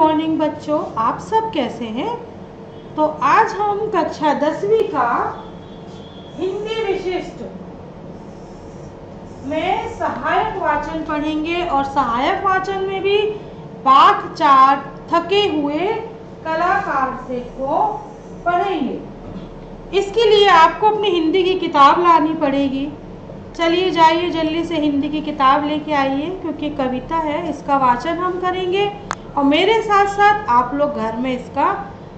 Morning बच्चों, आप सब कैसे हैं। तो आज हम कक्षा 10वीं का हिंदी विशिष्ट में सहायक वाचन पढ़ेंगे और सहायक वाचन में भी पाठ 4 थके हुए कलाकार से को पढ़ेंगे। इसके लिए आपको अपनी हिंदी की किताब लानी पड़ेगी। चलिए जाइए जल्दी से हिंदी की किताब लेके आइए, क्योंकि कविता है, इसका वाचन हम करेंगे और मेरे साथ साथ आप लोग घर में इसका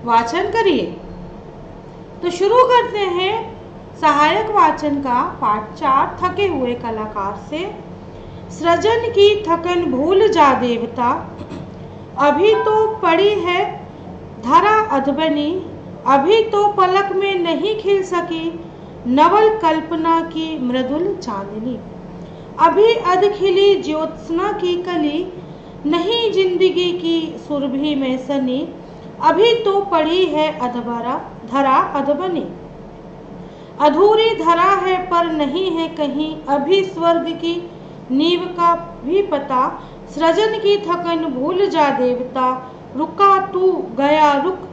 वाचन करिए। तो शुरू करते हैं सहायक वाचन का पाठ 4 थके हुए कलाकार से। सृजन की थकन भूल जा देवता, अभी तो पड़ी है धरा अधबनी, अभी तो पलक में नहीं खिल सकी नवल कल्पना की मृदुल चांदनी, अभी अध खिली ज्योत्सना की कली, नहीं जिंदगी की सुरभि में सनी, अभी तो पड़ी है धरा अधबनी, अधूरी धरा है पर नहीं है कहीं अभी स्वर्ग की नींव का भी पता, सृजन की थकन भूल जा देवता, रुका तू गया रुक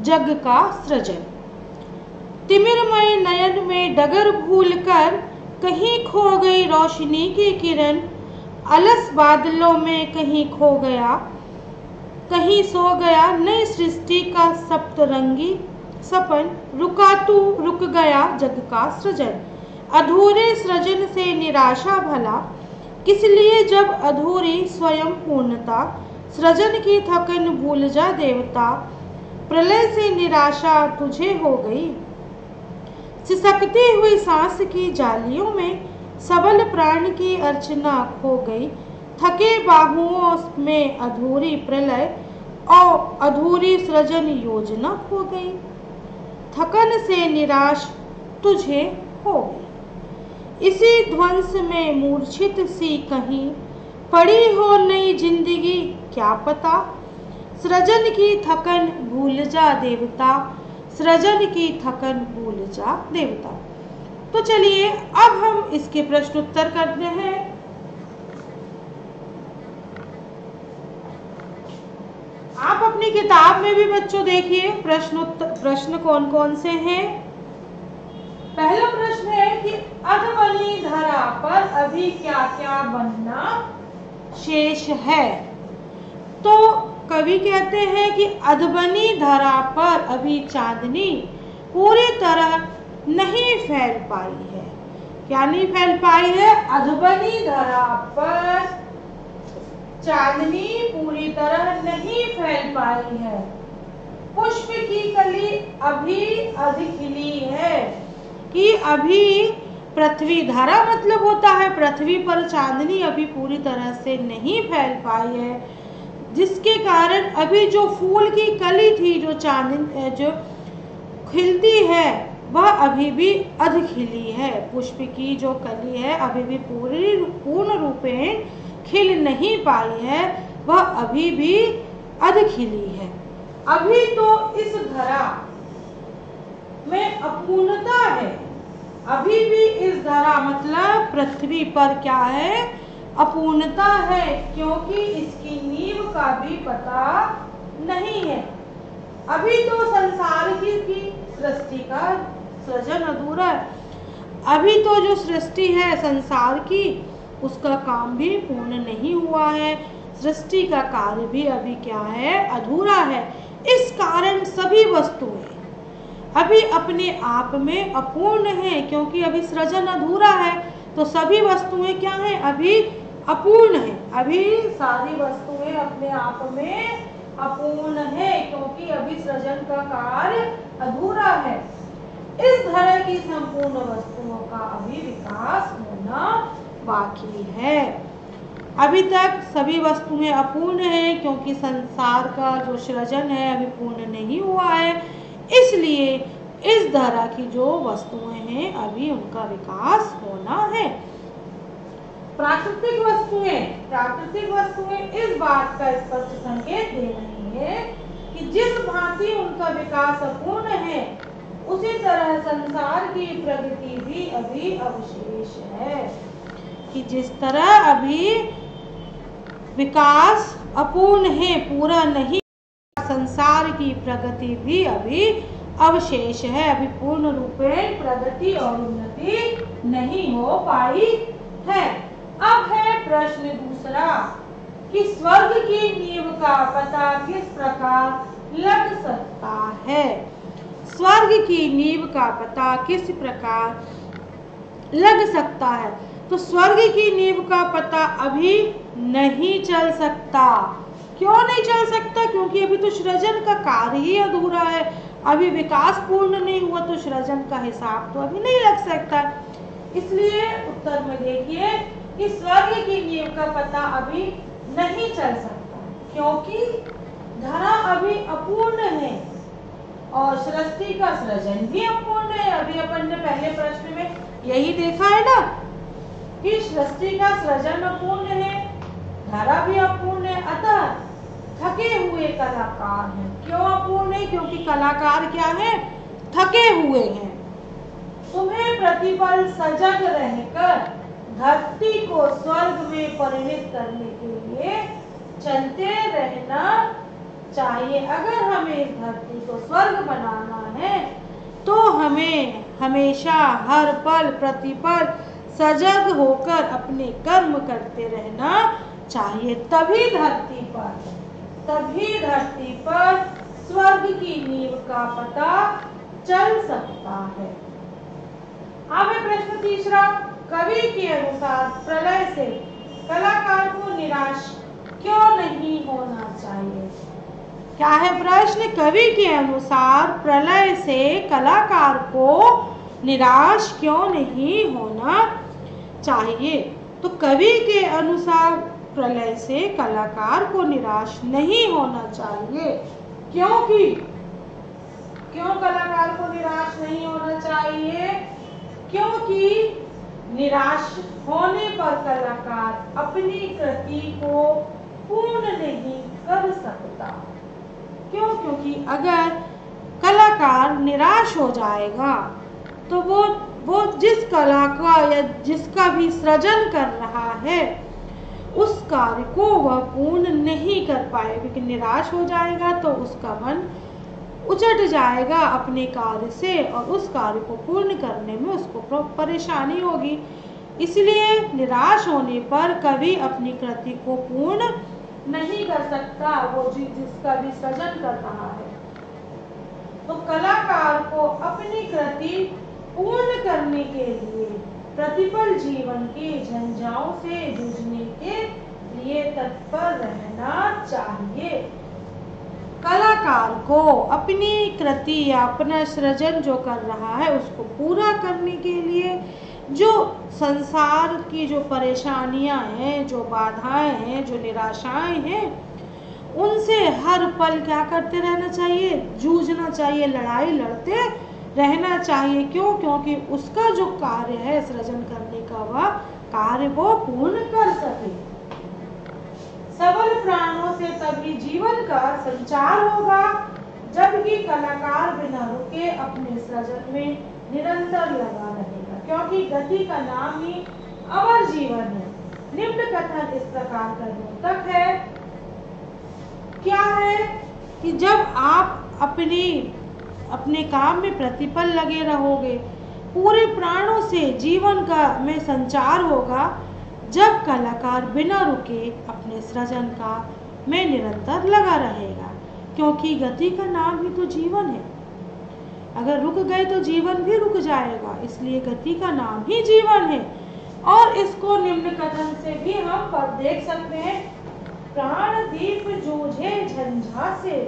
जग का सृजन, तिमिरमय नयन में डगर भूल कर कहीं खो गई रोशनी की किरण, अलस बादलों में कहीं खो गया, कहीं सो गया नई सृष्टि का सप्तरंगी सपन, रुका तू रुक गया जग का सृजन, अधूरे सृजन से निराशा भला, किस लिए जब अधूरी स्वयं पूर्णता, सृजन की थकन भूल जा देवता, प्रलय से निराशा तुझे हो गई, सिसकती हुई सांस की जालियों में सबल प्राण की अर्चना खो गई, थके बाहुओं में अधूरी प्रलय और अधूरी सृजन योजना खो गई, थकन से निराश तुझे हो गई, इसी ध्वंस में मूर्छित सी कहीं पड़ी हो नई जिंदगी क्या पता, सृजन की थकन भूल जा देवता, सृजन की थकन भूल जा देवता। तो चलिए अब हम इसके प्रश्न उत्तर करते हैं। आप अपनी किताब में भी बच्चों देखिए प्रश्न कौन कौन से हैं। पहला प्रश्न है कि अधबनी धरा पर अभी क्या क्या बनना शेष है। तो कवि कहते हैं कि अधबनी धरा पर अभी चांदनी पूरी तरह नहीं फैल पाई है। क्या नहीं फैल पाई है? अधबनी धरा पर चांदनी पूरी तरह नहीं फैल पाई है। पुष्प की कली अभी अध खिली है, कि अभी पृथ्वी धरा मतलब होता है पृथ्वी पर चांदनी अभी पूरी तरह से नहीं फैल पाई है, जिसके कारण अभी जो फूल की कली थी, जो चांदनी जो खिलती है, वह अभी भी अध खिली है। पुष्प की जो कली है अभी भी पूर्ण रूपेण खिल नहीं पाई है, वह अभी भी अध खिली है। अभी तो इस धरा में अपूर्णता है, अभी भी इस धरा मतलब पृथ्वी पर क्या है? अपूर्णता है, क्योंकि इसकी नींव का भी पता नहीं है। अभी तो संसार की सृष्टि का सृजन अधूरा है, अभी तो जो सृष्टि है संसार की, उसका काम भी पूर्ण नहीं हुआ है, सृष्टि का कार्य भी अभी क्या है? अधूरा है। इस कारण सभी वस्तुएं अभी अपने आप में अपूर्ण है, क्योंकि अभी सृजन अधूरा है, तो सभी वस्तुएं क्या है? अभी अपूर्ण है। अभी सारी वस्तुएं अपने आप में अपूर्ण है, क्योंकि अभी सृजन का कार्य अधूरा है। इस धरा की संपूर्ण वस्तुओं का अभी विकास होना बाकी है। अभी तक सभी वस्तुएं अपूर्ण हैं, क्योंकि संसार का जो सृजन है अभी पूर्ण नहीं हुआ है, इसलिए इस धरा की जो वस्तुएं हैं अभी उनका विकास होना है। प्राकृतिक वस्तुएं इस बात का स्पष्ट संकेत दे रही है कि जिस भांति उनका विकास अपूर्ण है, उसी तरह संसार की प्रगति भी अभी अवशेष है, कि जिस तरह अभी विकास अपूर्ण है, पूरा नहीं संसार की प्रगति भी अभी अवशेष है, अभी पूर्ण रूपेण प्रगति और उन्नति नहीं हो पाई है। अब है प्रश्न दूसरा कि स्वर्ग की नींव का पता किस प्रकार लग सकता है। स्वर्ग की नींव का पता किस प्रकार लग सकता है। तो स्वर्ग की नींव का पता अभी नहीं चल सकता। क्यों नहीं चल सकता? क्योंकि अभी तो सृजन का कार्य ही अधूरा है, अभी विकास पूर्ण नहीं हुआ, तो सृजन का हिसाब तो अभी नहीं लग सकता। इसलिए उत्तर में देखिए कि स्वर्ग की नींव का पता अभी नहीं चल सकता, क्योंकि धरा अभी अपूर्ण है और सृष्टि का सृजन भी अपूर्ण है। अभी अपन ने पहले प्रश्न में यही देखा है ना कि सृष्टि का सृजन अपूर्ण है, धरा भी अपूर्ण है, अतः थके हुए कलाकार हैं। क्यों अपूर्ण है? क्योंकि कलाकार क्या है? थके हुए हैं। तुम्हें प्रतिपल सजग रहकर धरती को स्वर्ग में परिणित करने के लिए चलते रहना चाहिए। अगर हमें इस धरती को स्वर्ग बनाना है तो हमें हमेशा हर पल प्रतिपल सजग होकर अपने कर्म करते रहना चाहिए, तभी धरती पर स्वर्ग की नींव का पता चल सकता है। अब है प्रश्न तीसरा, कवि के अनुसार प्रलय से कलाकार को निराश क्यों नहीं होना चाहिए। क्या है प्रश्न? कवि के अनुसार प्रलय से कलाकार को निराश क्यों नहीं होना चाहिए। तो कवि के अनुसार प्रलय से कलाकार को निराश नहीं होना चाहिए। क्यों कलाकार को निराश नहीं होना चाहिए? क्योंकि निराश होने पर कलाकार अपनी कृति को पूर्ण नहीं कर सकता। क्यों? क्योंकि अगर कलाकार निराश हो जाएगा तो वो जिस कला का या जिसका भी सृजन कर रहा है उस कार्य को वह पूर्ण नहीं कर पाएगा, क्योंकि निराश हो जाएगा तो उसका मन उचट जाएगा अपने कार्य से और उस कार्य को पूर्ण करने में उसको परेशानी होगी। इसलिए निराश होने पर कवि अपनी कृति को पूर्ण नहीं कर सकता, वो जिसका भी सृजन कर रहा है। तो कलाकार को अपनी कृति पूर्ण करने के लिए प्रतिपल जीवन के झंझाओं से जूझने के लिए तत्पर रहना चाहिए। कलाकार को अपनी कृति या अपना सृजन जो कर रहा है उसको पूरा करने के लिए जो संसार की जो परेशानियां हैं, जो बाधाएं हैं, जो निराशाएं हैं, उनसे हर पल क्या करते रहना चाहिए? जूझना चाहिए, लड़ाई लड़ते रहना चाहिए। क्यों? क्योंकि उसका जो कार्य है सृजन करने का, वह कार्य वो पूर्ण कर सके। सबल प्राणों से तभी जीवन का संचार होगा, जबकि कलाकार बिना रुके अपने सृजन में निरंतर लगा रहेगा, क्योंकि गति का नाम ही अमर जीवन है। निम्न कथन इस प्रकार का द्योतक है। क्या है कि जब आप अपने काम में प्रतिपल लगे रहोगे, पूरे प्राणों से जीवन का में संचार होगा, जब कलाकार बिना रुके अपने सृजन का में निरंतर लगा रहेगा, क्योंकि गति का नाम ही तो जीवन है। अगर रुक गए तो जीवन भी रुक जाएगा, इसलिए गति का नाम ही जीवन है। और इसको निम्न कथन से भी हम पर देख सकते हैं, प्राण दीप जूझे झंझा से,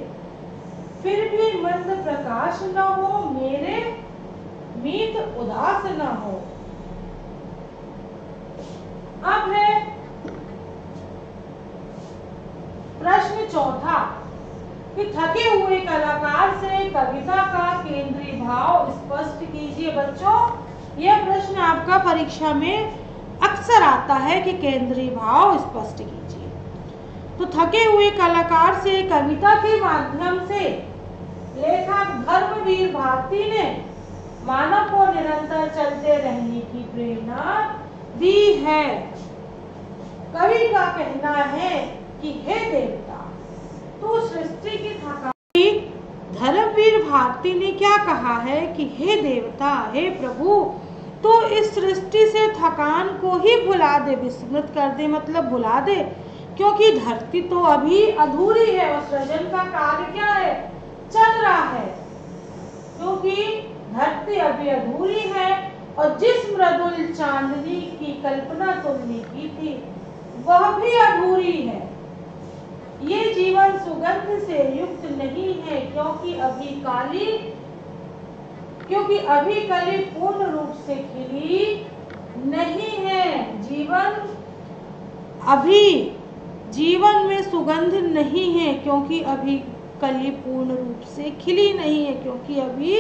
फिर भी मंद प्रकाश न हो, मेरे मीत उदास न हो। अब है प्रश्न चौथा कि थके हुए कलाकार से कविता का केंद्रीय भाव स्पष्ट कीजिए। बच्चों, यह प्रश्न आपका परीक्षा में अक्सर आता है कि केंद्रीय भाव स्पष्ट कीजिए। तो थके हुए कलाकार से कविता के माध्यम से लेखक धर्मवीर भारती ने मानव को निरंतर चलते रहने की प्रेरणा दी है। कवि का कहना है कि हे देवता, तू सृष्टि की थका भारती ने क्या कहा है कि हे देवता, हे प्रभु, तो इस सृष्टि से थकान को ही भुला दे, विस्मृत कर दे, मतलब भुला दे, क्योंकि धरती तो अभी अधूरी है और सृजन का कार्य क्या है, चल रहा है। क्योंकि धरती अभी अधूरी है और जिस मृदुल चांदनी की कल्पना तुमने की थी वह भी अधूरी है। ये जीवन सुगंध से युक्त नहीं है, क्योंकि अभी कली पूर्ण रूप से खिली नहीं है। जीवन में सुगंध नहीं है, क्योंकि अभी कली पूर्ण रूप से खिली नहीं है, क्योंकि अभी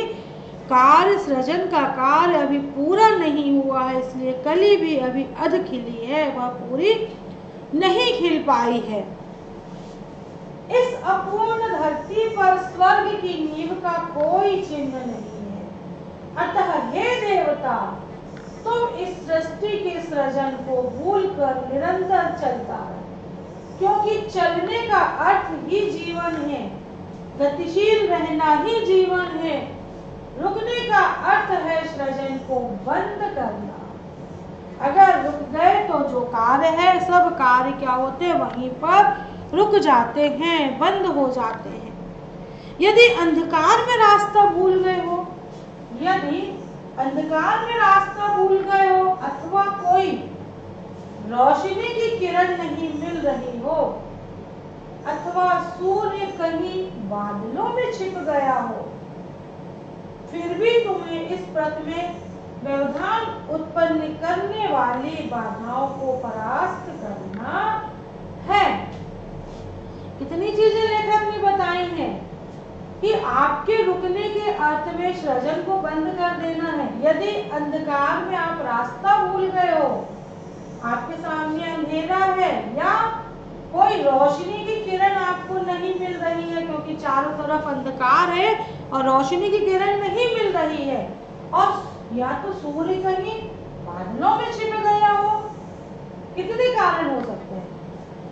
सृजन का कार्य अभी पूरा नहीं हुआ है, इसलिए कली भी अभी अध खिली है, वह पूरी नहीं खिल पाई है। इस अपूर्ण धरती पर स्वर्ग की नींव का कोई चिन्ह नहीं है। अतः हे देवता, तुम इस सृष्टि के सृजन को भूलकर निरंतर चलता है, क्योंकि चलने का अर्थ ही जीवन है, गतिशील रहना ही जीवन है। रुकने का अर्थ है सृजन को बंद करना। अगर रुक गए तो जो कार्य है, सब कार्य क्या होते हैं, वहीं पर रुक जाते हैं, बंद हो जाते हैं। यदि अंधकार में रास्ता भूल गए हो, अथवा कोई रोशनी की किरण नहीं मिल रही हो, अथवा सूर्य कहीं बादलों में छिप गया हो, फिर भी तुम्हें इस पथ में व्यवधान उत्पन्न करने वाली बाधाओं को परास्त करना है। कितनी चीजें लेखक ने बताई हैं कि आपके रुकने के अर्थ में सृजन को बंद कर देना है। यदि अंधकार में आप रास्ता भूल गए हो, आपके सामने अंधेरा है या कोई रोशनी की किरण आपको नहीं मिल रही है, क्योंकि चारों तरफ अंधकार है और रोशनी की किरण नहीं मिल रही है, और या तो सूर्य कहीं बादलों में छिप गया हो, कितने कारण हो सकते हैं,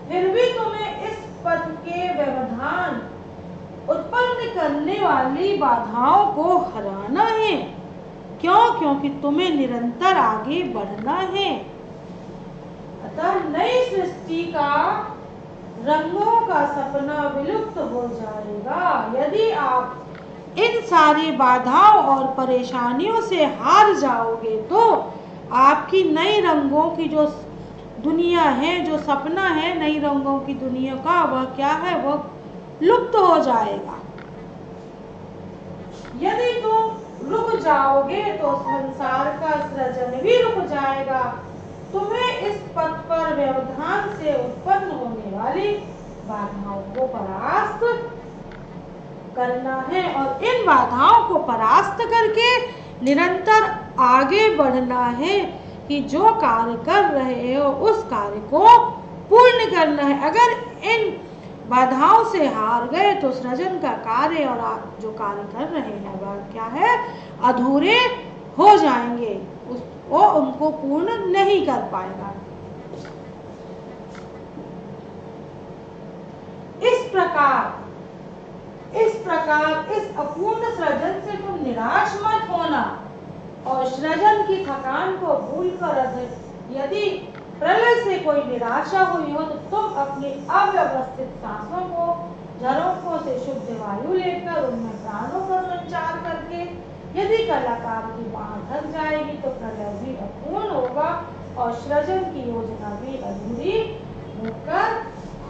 फिर भी तुम्हें इस पथ के व्यवधान उत्पन्न करने वाली बाधाओं को हराना है। क्यों? क्योंकि तुम्हें निरंतर आगे बढ़ना है। अतः नई सृष्टि का रंगों का सपना विलुप्त हो जाएगा। यदि आप इन सारी बाधाओं और परेशानियों से हार जाओगे तो आपकी नई रंगों की जो दुनिया है, जो सपना है नई रंगों की दुनिया का, वह क्या है, वह लुप्त हो जाएगा। यदि तुम रुक जाओगे तो संसार का सृजन भी रुक जाएगा। तुम्हें इस पथ पर व्यवधान से उत्पन्न होने वाली बाधाओं को परास्त करना है और इन बाधाओं को परास्त करके निरंतर आगे बढ़ना है कि जो कार्य कर रहे हो उस कार्य को पूर्ण करना है। अगर इन बाधाओं से हार गए तो सृजन का कार्य और आप जो कार्य कर रहे हैं वह क्या है, अधूरे हो जाएंगे, वो उनको पूर्ण नहीं कर पाएगा। इस अपूर्ण सृजन से तुम निराश मत होना और सृजन की थकान को भूल कर यदि प्रलय से कोई निराशा हुई हो तो तुम अपनी अव्यवस्थित सांसों को झरोखों से शुद्ध वायु लेकर उनमें प्राणों का संचार करके यदि कलाकार की बाह थक जाएगी तो प्रलय भी अपूर्ण होगा और सृजन की योजना भी अधूरी होकर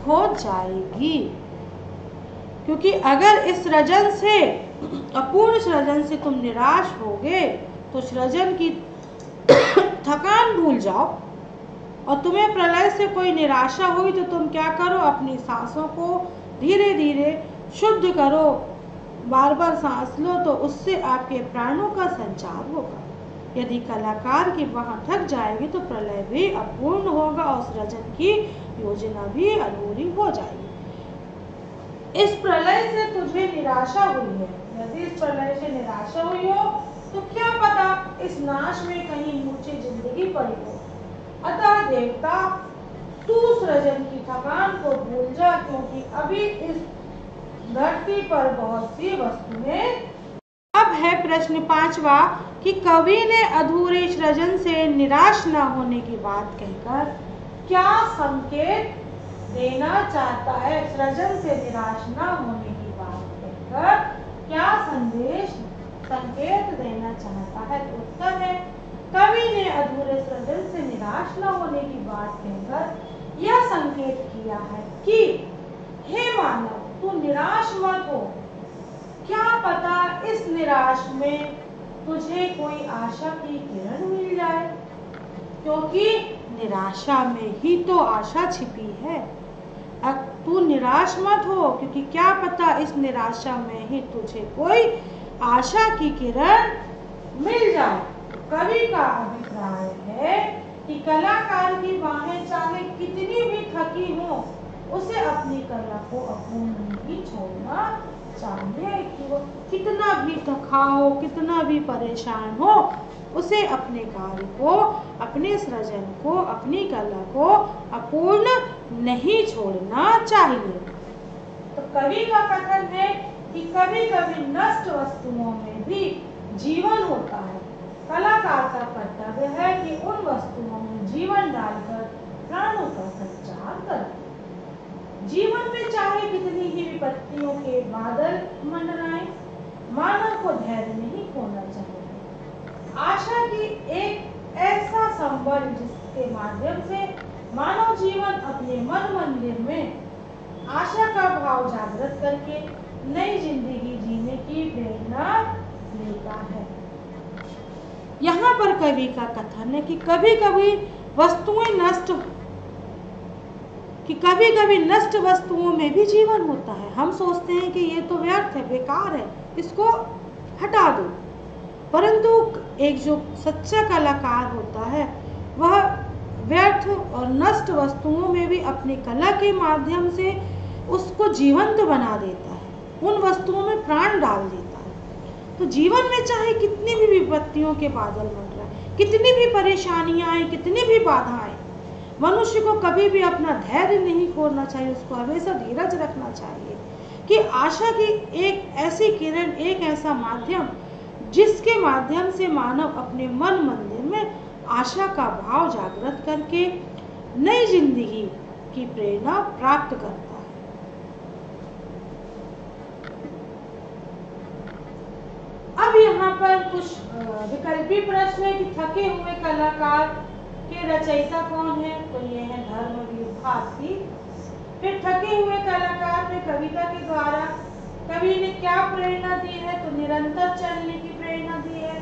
हो जाएगी। क्योंकि अगर इस सृजन से, अपूर्ण सृजन से तुम निराश होगे तो सृजन की थकान भूल जाओ और तुम्हें प्रलय से कोई निराशा हुई तो तुम क्या करो, अपनी सांसों को धीरे धीरे शुद्ध करो, बार बार सांस लो तो उससे आपके प्राणों का संचार होगा। यदि कलाकार की वहां थक जाएगी तो प्रलय भी अपूर्ण होगा और सृजन की योजना भी अधूरी हो जाएगी। इस प्रलय से तुझे निराशा हुई है, यदि इस प्रलय से निराशा हुई हो तो क्या पता इस नाश में कहीं मूर्छे जिंदगी पड़ी हो। अतः देवता तू सृजन की थकान को भूल जा, क्योंकि अभी इस धरती पर बहुत सी वस्तुएं अब है प्रश्न 5वां कि कवि ने अधूरे सृजन से निराश न होने की बात कहकर क्या संकेत देना चाहता है। सृजन से निराश न होने की बात कहकर क्या संकेत देना चाहता है। तो उत्तर है कवि ने अधूरे सृजन से निराश न होने की बात कहकर यह संकेत किया है कि हे मानव, तू निराश मत हो। क्या पता इस निराश में तुझे कोई आशा की किरण मिल जाए, क्योंकि निराशा में ही तो आशा छिपी है। अब तू निराश मत हो, क्योंकि क्या पता इस निराशा में ही तुझे कोई आशा की किरण मिल जाए। कवि का अभिप्राय है कि कलाकार की बाहें चाहे कितनी भी थकी हो, उसे अपनी कला को अपूर्ण नहीं छोड़ना चाहिए। कि वो कितना भी थका हो, कितना भी परेशान हो, उसे अपने कार्य को, अपने सृजन को, अपनी कला को अपूर्ण नहीं छोड़ना चाहिए। तो कवि का कथन है कि कभी कभी नष्ट वस्तुओं में भी जीवन होता है। कलाकार का कर्तव्य है कि उन वस्तुओं में जीवन डालकर प्राणों का संचार करे। जीवन में चाहे कितनी ही विपत्तियों के बादल मंडराएं, मानव को धैर्य नहीं खोना चाहिए। आशा की एक ऐसा संबल जिसके माध्यम से मानव जीवन अपने मन मंदिर में आशा का भाव जागृत करके नई जिंदगी जीने की प्रेरणा लेता है। यहाँ पर कवि का कथन है कि कभी कभी नष्ट वस्तुओं में भी जीवन होता है। हम सोचते हैं कि ये तो व्यर्थ है, बेकार है, इसको हटा दो, परंतु एक जो सच्चा कलाकार होता है वह व्यर्थ और नष्ट वस्तुओं में भी अपनी कला के माध्यम से उसको जीवंत बना देता है, उन वस्तुओं में प्राण डाल देता है। तो जीवन में चाहे कितनी भी विपत्तियों के बादल बन रहा है, कितनी भी परेशानियां आए, कितनी भी बाधाएं, मनुष्य को कभी भी अपना धैर्य नहीं खोना चाहिए। उसको हमेशा धीरज रखना चाहिए कि आशा की एक ऐसी किरण, एक ऐसा माध्यम जिसके माध्यम से मानव अपने मन मंदिर में आशा का भाव जागृत करके नई जिंदगी की प्रेरणा प्राप्त करता है। अब यहाँ पर कुछ विकल्पी प्रश्न है कि थके हुए कलाकार के रचयिता कौन है। तो ये है धर्मवीर भारती। फिर थके हुए कलाकार में कविता के द्वारा कवि ने क्या प्रेरणा दी है। तो निरंतर चलने की प्रेरणा दी है।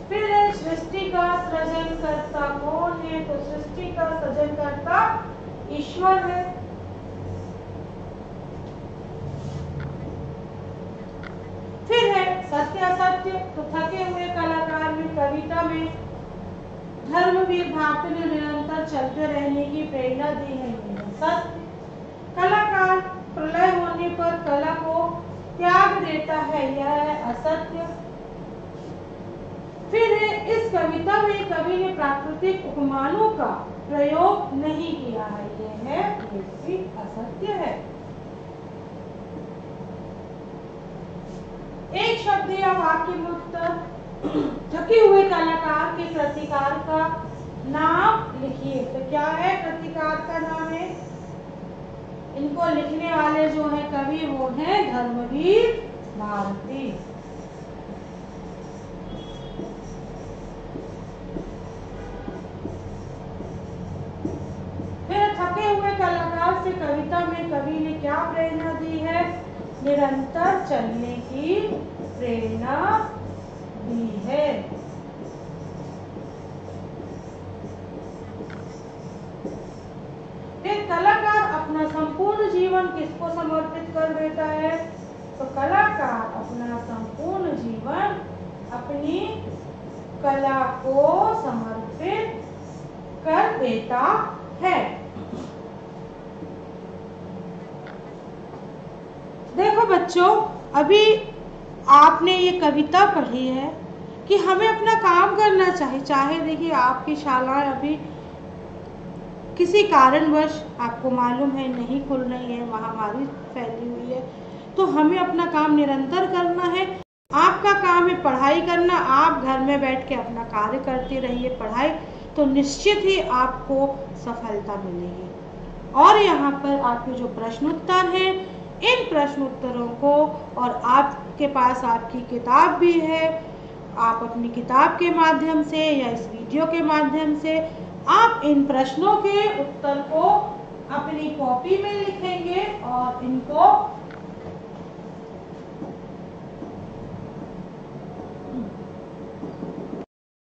फिर है सृष्टि का सृजनकर्ता कौन है। तो सृष्टि का सृजनकर्ता ईश्वर है। फिर है सत्य असत्य। तो थके हुए कलाकार में कविता में धर्मवीर भारती ने निरंतर चलते रहने की प्रेरणा दी है। सत्य। कलाकार प्रलय होने पर कला को त्याग देता है, यह है असत्य। फिर है इस कविता में कवि ने प्राकृतिक उपमानों का प्रयोग नहीं किया है, यह भी असत्य है। एक शब्द या वाक्य में उत्तर। थके हुए कलाकार के कृतिकार का नाम लिखिए। तो क्या है कृतिकार का नाम है। इनको लिखने वाले जो है कवि वो है धर्मवीर भारती। फिर थके हुए कलाकार से कविता में कवि ने क्या प्रेरणा दी है। निरंतर चलने की प्रेरणा दी है। फिर कलाकार अपना संपूर्ण जीवन किसको समर्पित कर देता है। तो कलाकार अपना संपूर्ण जीवन अपनी कला को समर्पित कर देता है। देखो बच्चों, अभी आपने ये कविता पढ़ी है कि हमें अपना काम करना चाहिए। चाहे देखिए आपकी शालाएं अभी किसी कारणवश आपको मालूम है नहीं खुल रही है, महामारी फैली हुई है, तो हमें अपना काम निरंतर करना है। आपका काम है पढ़ाई करना। आप घर में बैठ के अपना कार्य करते रहिए पढ़ाई, तो निश्चित ही आपको सफलता मिलेगी। और यहाँ पर आपके जो प्रश्न उत्तर हैं, इन प्रश्न उत्तरों को, और आपके पास आपकी किताब भी है, आप अपनी किताब के माध्यम से या इस वीडियो के माध्यम से आप इन प्रश्नों के उत्तर को अपनी कॉपी में लिखेंगे और इनको